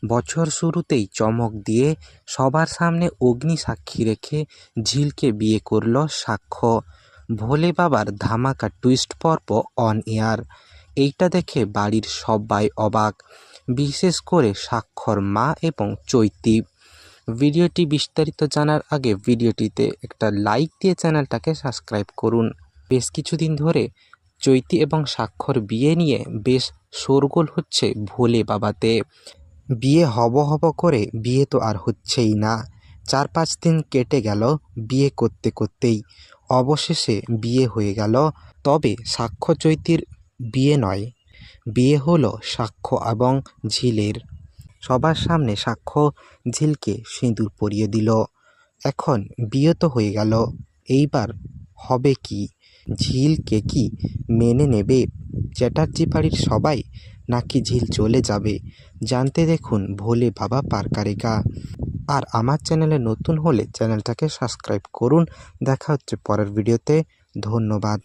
বছর শুরুতেই চমক দিয়ে সবার সামনে অগ্নি সাক্ষী রেখে ঝিলকে বিয়ে করল সাক্ষ্য। ভোলে বাবার ধামাকা টুইস্ট পর্ব অন এয়ার। এইটা দেখে বাড়ির সবাই অবাক, বিশেষ করে সাক্ষ্যর মা এবং চৈতি। ভিডিওটি বিস্তারিত জানার আগে ভিডিওটিতে একটা লাইক দিয়ে চ্যানেলটাকে সাবস্ক্রাইব করুন। বেশ কিছুদিন ধরে চৈতি এবং সাক্ষ্যর বিয়ে নিয়ে বেশ শোরগোল হচ্ছে ভোলে বাবাতে। বিয়ে হব করে বিয়ে তো আর হচ্ছেই না। 4-5 দিন কেটে গেল বিয়ে করতে করতেই, অবশেষে বিয়ে হয়ে গেল। তবে সাক্ষ্য চৈতির বিয়ে নয়, বিয়ে হলো সাক্ষ্য এবং ঝিলের। সবার সামনে সাক্ষ্য ঝিলকে সিঁদুর পরিয়ে দিল। এখন বিয়ে তো হয়ে গেল, এইবার হবে কি? ঝিলকে কি মেনে নেবে চ্যাটার্জি বাড়ির সবাই, নাকি ঝিল চলে যাবে? জানতে দেখুন ভোলে বাবা পারকারেগা। আর আমার চ্যানেলে নতুন হলে চ্যানেলটাকে সাবস্ক্রাইব করুন। দেখা হচ্ছে পরের ভিডিওতে। ধন্যবাদ।